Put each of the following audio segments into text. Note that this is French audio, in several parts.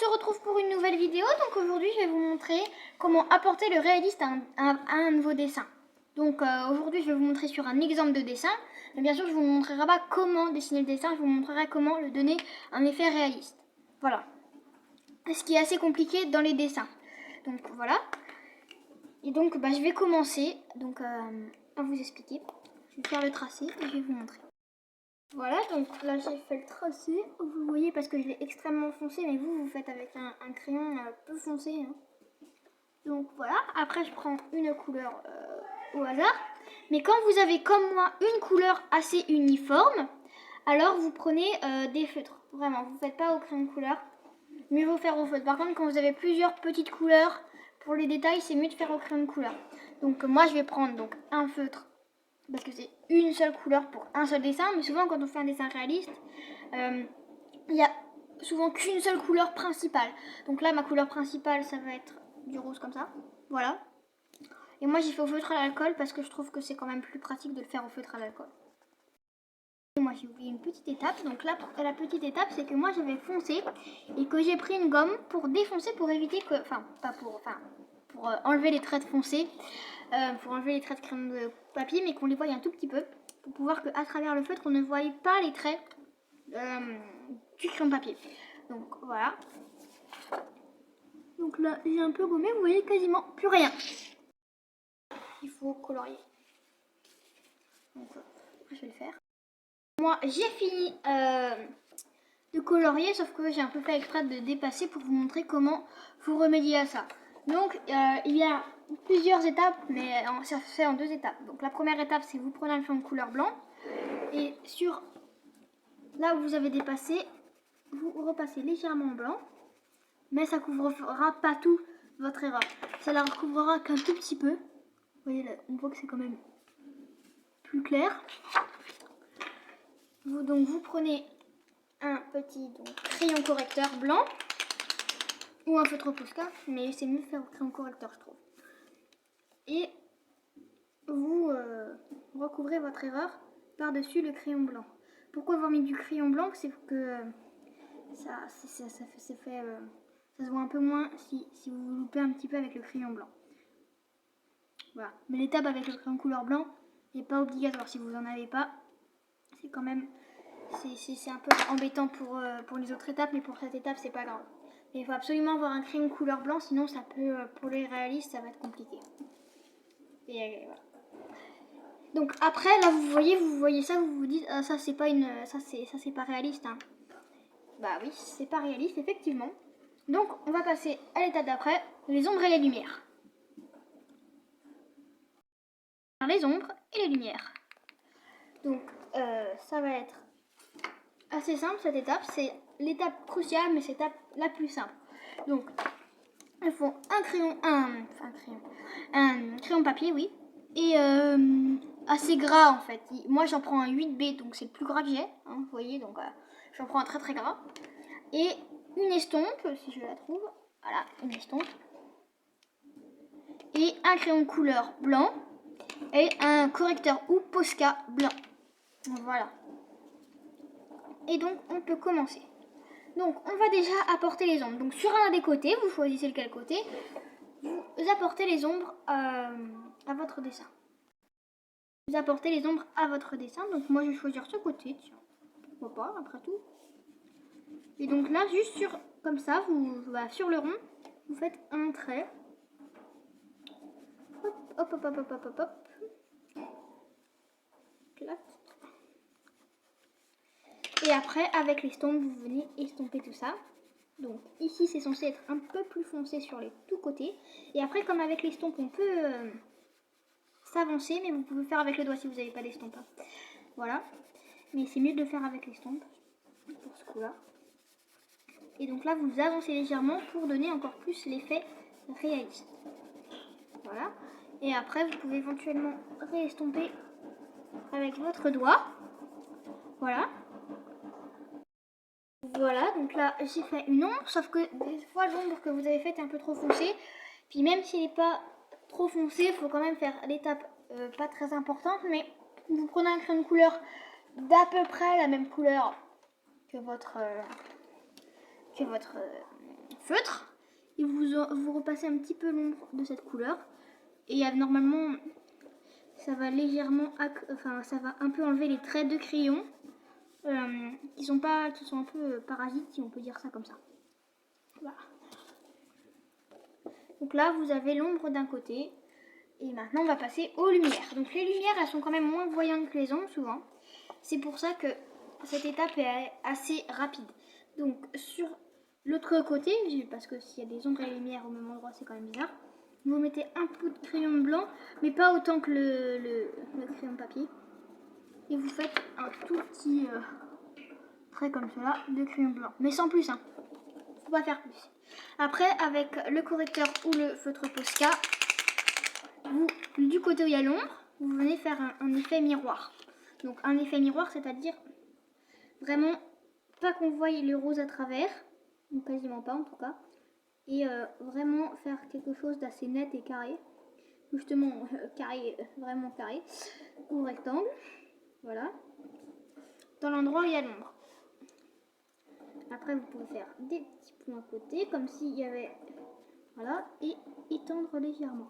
se retrouve pour une nouvelle vidéo. Donc aujourd'hui, je vais vous montrer comment apporter le réaliste à un de vos dessins. Donc aujourd'hui, je vais vous montrer sur un exemple de dessin. Mais bien sûr, je ne vous montrerai pas comment dessiner le dessin, je vous montrerai comment le donner un effet réaliste. Voilà. Ce qui est assez compliqué dans les dessins. Donc voilà. Et donc je vais commencer à vous expliquer. Je vais faire le tracé et je vais vous montrer. Voilà, donc là j'ai fait le tracé, vous voyez parce que je l'ai extrêmement foncé, mais vous faites avec un crayon peu foncé. Hein. Donc voilà, après je prends une couleur au hasard. Mais quand vous avez comme moi une couleur assez uniforme, alors vous prenez des feutres. Vraiment, vous ne faites pas au crayon de couleur, mieux vaut faire au feutre. Par contre, quand vous avez plusieurs petites couleurs, pour les détails, c'est mieux de faire au crayon de couleur. Donc moi je vais prendre un feutre. Parce que c'est une seule couleur pour un seul dessin, mais souvent quand on fait un dessin réaliste, il n'y a souvent qu'une seule couleur principale. Donc là, ma couleur principale, ça va être du rose comme ça, voilà. Et moi, j'ai fait au feutre à l'alcool parce que je trouve que c'est quand même plus pratique de le faire au feutre à l'alcool. Et moi, j'ai oublié une petite étape. Donc là, la petite étape, c'est que moi, j'avais foncé et que j'ai pris une gomme pour défoncer, pour éviter que, pour enlever les traits foncés. Pour enlever les traits de crayon de papier, mais qu'on les voie un tout petit peu, pour pouvoir qu'à travers le feutre, on ne voie pas les traits du crayon de papier. Donc voilà. Donc là, j'ai un peu gommé, vous voyez quasiment plus rien. Il faut colorier. Donc je vais le faire. Moi, j'ai fini de colorier, sauf que j'ai un peu fait exprès de dépasser pour vous montrer comment vous remédier à ça. Donc il y a plusieurs étapes, mais ça se fait en deux étapes. Donc la première étape, c'est vous prenez un crayon de couleur blanc et sur là où vous avez dépassé, vous repassez légèrement en blanc, mais ça couvrira pas tout votre erreur. Ça la recouvrira qu'un tout petit peu. Vous voyez là, on voit que c'est quand même plus clair. Vous prenez un petit crayon correcteur blanc ou un feutre Posca, mais c'est mieux de faire au crayon correcteur, je trouve. Et vous recouvrez votre erreur par-dessus le crayon blanc. Pourquoi avoir mis du crayon blanc? C'est que ça se voit un peu moins si vous vous loupez un petit peu avec le crayon blanc. Voilà. Mais l'étape avec le crayon couleur blanc n'est pas obligatoire. Si vous n'en avez pas, c'est quand même c'est un peu embêtant pour les autres étapes, mais pour cette étape, c'est pas grave. Mais il faut absolument avoir un crayon couleur blanc, sinon ça peut, pour les réalistes, ça va être compliqué. Et voilà. Donc après, là, vous voyez ça, vous vous dites, ah, ça c'est pas réaliste. Hein. Bah oui, c'est pas réaliste, effectivement. Donc on va passer à l'étape d'après, les ombres et les lumières. Les ombres et les lumières. Donc ça va être assez simple cette étape, c'est l'étape cruciale, mais c'est l'étape la plus simple. Donc il faut un crayon papier, oui, et assez gras en fait. Moi j'en prends un 8B, donc c'est le plus gras que j'ai, hein, vous voyez, donc j'en prends un très très gras. Et une estompe, si je la trouve, voilà, une estompe. Et un crayon couleur blanc et un correcteur ou Posca blanc. Voilà. Et donc on peut commencer. Donc on va déjà apporter les ombres. Donc sur un des côtés, vous choisissez lequel côté, vous apportez les ombres à votre dessin. Vous apportez les ombres à votre dessin. Donc moi je vais choisir ce côté, tiens. Pourquoi pas, après tout. Et donc là, juste comme ça, sur le rond, vous faites un trait. Hop, hop, hop, hop, hop, hop, hop. Clac. Et après, avec l'estompe, vous venez estomper tout ça. Donc ici, c'est censé être un peu plus foncé sur les tout côtés. Et après, comme avec l'estompe, on peut s'avancer, mais vous pouvez faire avec le doigt si vous n'avez pas d'estompe. Hein. Voilà. Mais c'est mieux de le faire avec l'estompe, pour ce coup-là. Et donc là, vous avancez légèrement pour donner encore plus l'effet réaliste. Voilà. Et après, vous pouvez éventuellement réestomper avec votre doigt. Voilà. Voilà, donc là, j'ai fait une ombre, sauf que des fois, l'ombre que vous avez faite est un peu trop foncée. Puis même s'il n'est pas trop foncé, il faut quand même faire l'étape pas très importante, mais vous prenez un crayon de couleur d'à peu près la même couleur que que votre feutre et vous repassez un petit peu l'ombre de cette couleur. Et normalement, ça va légèrement, ça va un peu enlever les traits de crayon qui sont un peu parasites, si on peut dire ça comme ça. Voilà. Donc là, vous avez l'ombre d'un côté. Et maintenant, on va passer aux lumières. Donc les lumières, elles sont quand même moins voyantes que les ombres, souvent. C'est pour ça que cette étape est assez rapide. Donc sur l'autre côté, parce que s'il y a des ombres et lumières au même endroit, c'est quand même bizarre. Vous mettez un peu de crayon blanc, mais pas autant que le crayon papier. Et vous faites un tout petit trait comme cela de crayon blanc. Mais sans plus, hein. Faut pas faire plus. Après, avec le correcteur ou le feutre Posca, du côté où il y a l'ombre, vous venez faire un effet miroir. Donc un effet miroir, c'est-à-dire vraiment pas qu'on voie le rose à travers, ou quasiment pas en tout cas, et vraiment faire quelque chose d'assez net et carré. Justement, carré, vraiment carré, ou rectangle, voilà, dans l'endroit où il y a l'ombre. Après, vous pouvez faire des petits points à côté, comme s'il y avait, voilà, et étendre légèrement.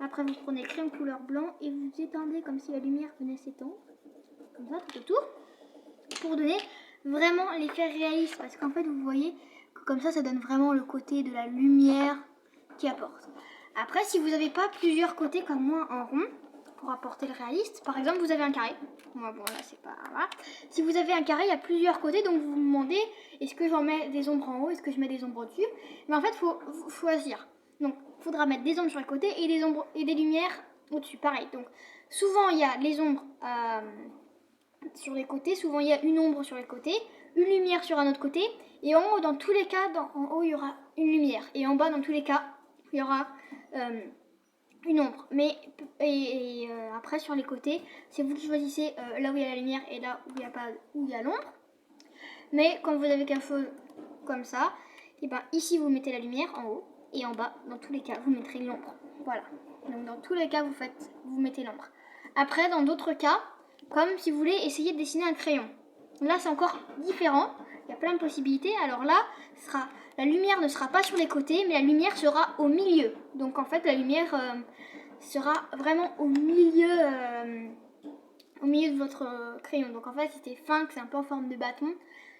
Après, vous prenez crayon couleur blanc et vous étendez comme si la lumière venait s'étendre, comme ça, tout autour, pour donner vraiment l'effet réaliste. Parce qu'en fait, vous voyez que comme ça donne vraiment le côté de la lumière qui apporte. Après, si vous n'avez pas plusieurs côtés comme moi en rond, pour apporter le réaliste, par exemple, vous avez un carré. Moi, bon, là, c'est pas... Voilà. Si vous avez un carré, il y a plusieurs côtés, donc vous vous demandez, est-ce que j'en mets des ombres en haut, est-ce que je mets des ombres au-dessus? Mais en fait, il faut choisir. Donc, il faudra mettre des ombres sur les côtés et des ombres et des lumières au-dessus. Pareil. Donc, souvent, il y a les ombres sur les côtés. Souvent, il y a une ombre sur les côtés, une lumière sur un autre côté. Et en haut, dans tous les cas, en haut, il y aura une lumière. Et en bas, dans tous les cas, il y aura une ombre. Mais après, sur les côtés, c'est vous qui choisissez là où il y a la lumière et là où il y a l'ombre. Mais quand vous avez qu'un feu comme ça, et ben ici, vous mettez la lumière en haut. Et en bas, dans tous les cas, vous mettrez l'ombre. Voilà. Donc dans tous les cas, vous mettez l'ombre. Après, dans d'autres cas, comme si vous voulez essayer de dessiner un crayon. Là, c'est encore différent. Il y a plein de possibilités. Alors là, la lumière ne sera pas sur les côtés, mais la lumière sera au milieu. Donc en fait, la lumière sera vraiment au milieu de votre crayon. Donc en fait, si c'est fin, que c'est un peu en forme de bâton,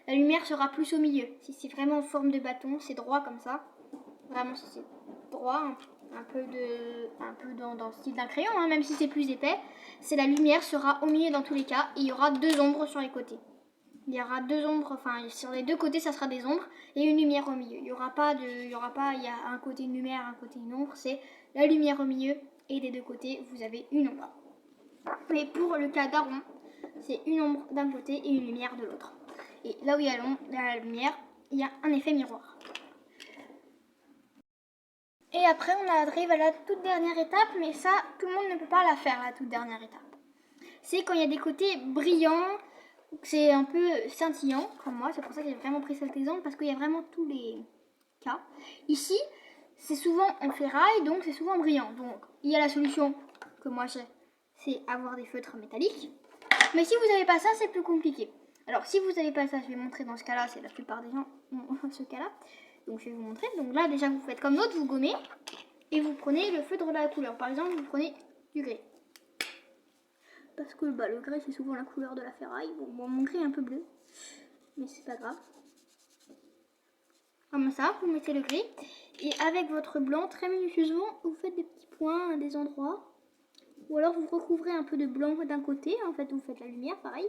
la lumière sera plus au milieu. Si c'est vraiment en forme de bâton, c'est droit comme ça. Vraiment, si c'est droit, un peu dans le style d'un crayon, hein, même si c'est plus épais, la lumière sera au milieu dans tous les cas et il y aura deux ombres sur les côtés. Il y aura deux ombres, enfin sur les deux côtés ça sera des ombres et une lumière au milieu. Il y a un côté une lumière, un côté une ombre, c'est la lumière au milieu et des deux côtés vous avez une ombre. Mais pour le cas d'un rond, c'est une ombre d'un côté et une lumière de l'autre. Et là où il y a la lumière, il y a un effet miroir. Et après, on arrive à la toute dernière étape, mais ça, tout le monde ne peut pas la faire, la toute dernière étape. C'est quand il y a des côtés brillants, c'est un peu scintillant, comme moi. C'est pour ça que j'ai vraiment pris cet exemple, parce qu'il y a vraiment tous les cas. Ici, c'est souvent en ferraille, donc c'est souvent brillant. Donc, il y a la solution que moi j'ai, c'est avoir des feutres métalliques. Mais si vous n'avez pas ça, c'est plus compliqué. Alors, si vous n'avez pas ça, je vais montrer dans ce cas-là, c'est la plupart des gens ont ce cas-là. Donc je vais vous montrer. Donc là déjà vous faites comme l'autre, vous gommez et vous prenez le feutre de la couleur. Par exemple vous prenez du gris. Parce que le gris c'est souvent la couleur de la ferraille. Bon mon gris est un peu bleu. Mais c'est pas grave. Comme ça, vous mettez le gris. Et avec votre blanc, très minutieusement, vous faites des petits points à des endroits. Ou alors vous recouvrez un peu de blanc d'un côté. En fait vous faites la lumière, pareil.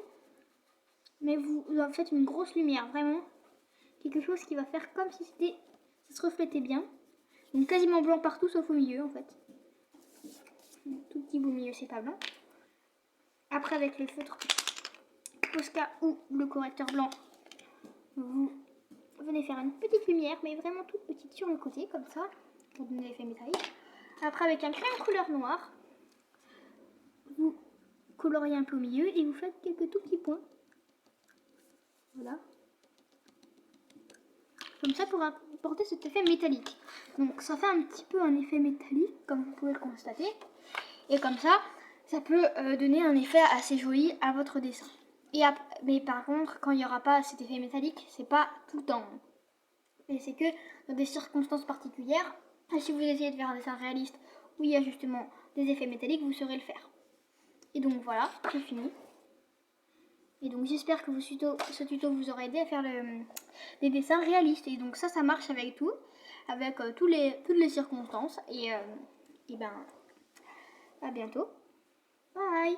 Mais vous en faites une grosse lumière, vraiment. Quelque chose qui va faire comme si ça se reflétait bien. Donc quasiment blanc partout sauf au milieu en fait. Un tout petit bout au milieu c'est pas blanc. Après avec le feutre Posca ou le correcteur blanc, vous venez faire une petite lumière mais vraiment toute petite sur le côté comme ça pour donner l'effet métallique. Après avec un crayon couleur noire, vous coloriez un peu au milieu et vous faites quelques tout petits points. Voilà. Comme ça pour apporter cet effet métallique. Donc ça fait un petit peu un effet métallique comme vous pouvez le constater. Et comme ça peut donner un effet assez joli à votre dessin. Mais par contre, quand il n'y aura pas cet effet métallique, c'est pas tout le temps. Et c'est que dans des circonstances particulières, et si vous essayez de faire un dessin réaliste où il y a justement des effets métalliques, vous saurez le faire. Et donc voilà, j'ai fini. Et donc j'espère que ce tuto vous aura aidé à faire des dessins réalistes. Et donc ça marche avec tout, avec toutes les circonstances. Et ben, à bientôt. Bye.